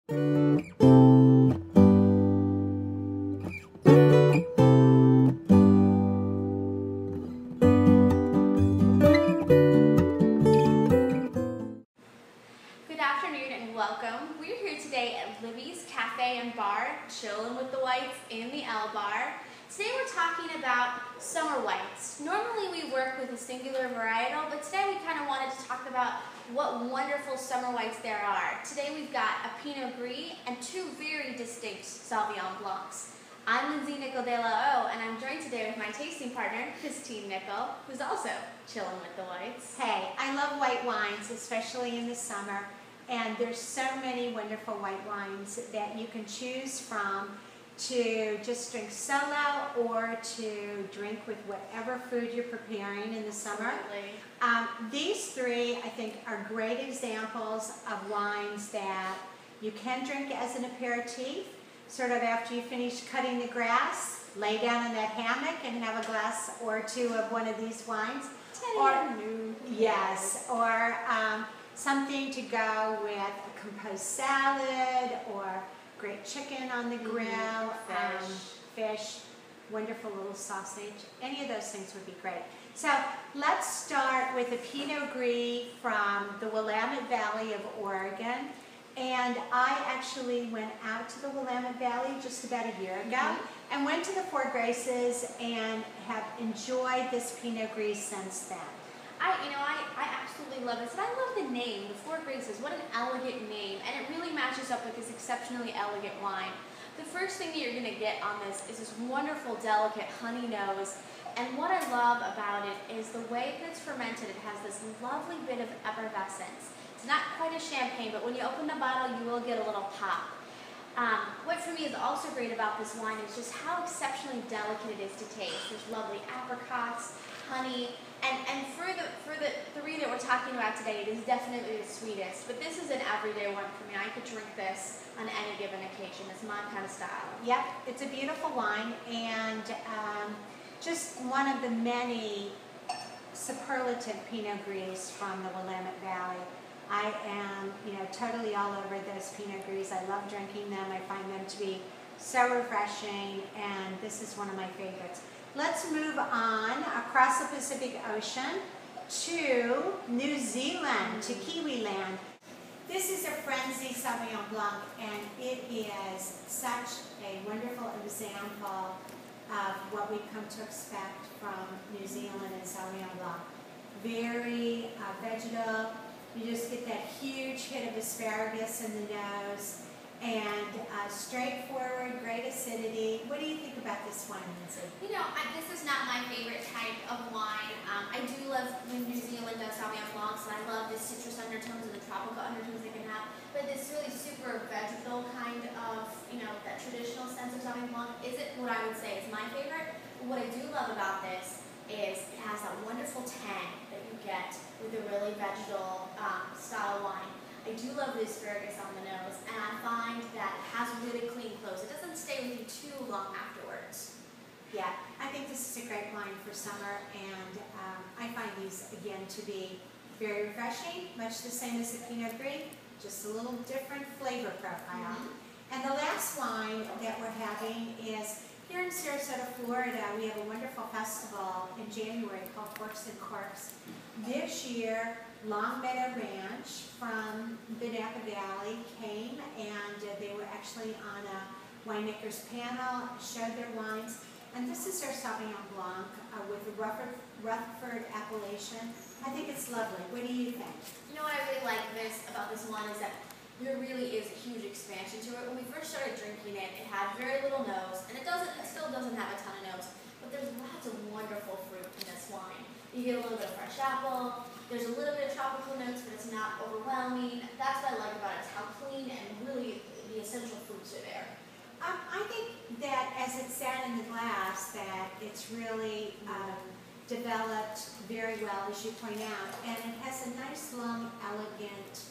Good afternoon and welcome. We're here today at Libby's Cafe and Bar, chilling with the whites in the L Bar. Today we're talking about summer whites. Normally we work with a singular varietal, but today we kind of wanted to talk about what wonderful summer whites there are. Today we've got a Pinot Gris and two very distinct Sauvignon Blancs. I'm Lindsay Nickel de la O, and I'm joined today with my tasting partner, Kristine Nickel, who's also chilling with the whites. Hey, I love white wines, especially in the summer, and there's so many wonderful white wines that you can choose from to just drink solo or to drink with whatever food you're preparing in the summer. These three, I think, are great examples of wines that you can drink as an aperitif. Sort of after you finish cutting the grass, lay down in that hammock and have a glass or two of one of these wines. Yes, or something to go with a composed salad or great chicken on the grill, fish, wonderful little sausage. Any of those things would be great. So let's start with a Pinot Gris from the Willamette Valley of Oregon. And I actually went out to the Willamette Valley just about a year ago and went to the Four Graces and have enjoyed this Pinot Gris since then. I absolutely love this, and I love the name, the Four Graces. What an elegant name, and it really matches up with this exceptionally elegant wine. The first thing that you're going to get on this is this wonderful, delicate honey nose, and what I love about it is the way that it's fermented. It has this lovely bit of effervescence. It's not quite a champagne, but when you open the bottle, you will get a little pop. What for me is also great about this wine is just how exceptionally delicate it is to taste. There's lovely apricots, honey, and for the three that we're talking about today, it is definitely the sweetest. But this is an everyday one for me. I could drink this on any given occasion. It's my kind of style. Yep, it's a beautiful wine, and just one of the many superlative Pinot Gris from the Willamette Valley. I am, totally all over those Pinot Gris. I love drinking them. I find them to be so refreshing, and this is one of my favorites. Let's move on across the Pacific Ocean to New Zealand, to Kiwi land. This is a Frenzy Sauvignon Blanc, and it is such a wonderful example of what we've come to expect from New Zealand and Sauvignon Blanc. Very vegetal. You just get that huge hit of asparagus in the nose, and straightforward, great acidity. What do you think about this wine, Lindsay? This is not my favorite type of wine. I do love when New Zealand does Sauvignon Blancs, and I love the citrus undertones and the tropical undertones they can have. But this really super vegetal kind of, that traditional sense of Sauvignon Blanc isn't what I would say is my favorite. But what I do love about this is it has that wonderful tang that you get with a really vegetal style wine. I do love the asparagus on the nose, and I find that it has really clean close. It doesn't stay with you too long afterwards. Yeah, I think this is a great wine for summer, and I find these, again, to be very refreshing, much the same as the Pinot Gris, just a little different flavor profile. And the last wine that we're having is here in Sarasota, Florida. We have a wonderful festival in January called Forks and Corks. This year, Long Meadow Ranch from the Napa Valley came, and they were actually on a winemaker's panel, showed their wines. And this is their Sauvignon Blanc with the Rutherford appellation. I think it's lovely. What do you think? What I really like about this wine is that there really is a huge expansion to it. When we first started drinking it, it had very little nose, and it still doesn't have a ton of nose, but there's lots of wonderful fruit in this wine. You get a little bit of fresh apple, there's a little bit of tropical notes, but it's not overwhelming. That's what I like about it, is how clean and really the essential fruits are there. I think that as it sat in the glass, that it's really developed very well, as you point out, and it has a nice, long, elegant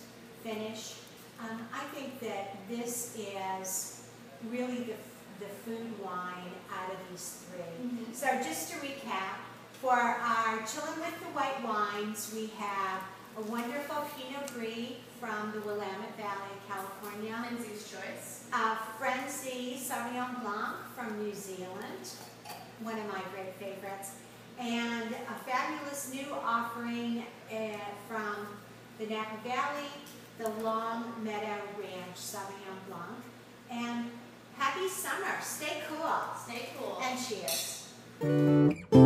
finish. I think that this is really the food wine out of these three. So just to recap, for our Chillin with the white wines, we have a wonderful Pinot Gris from the Willamette Valley, California. Lindsay's choice. Frenzy Sauvignon Blanc from New Zealand, one of my great favorites. And a fabulous new offering from the Napa Valley, the Long Meadow Ranch Sauvignon Blanc. And happy summer. Stay cool. Stay cool. And cheers.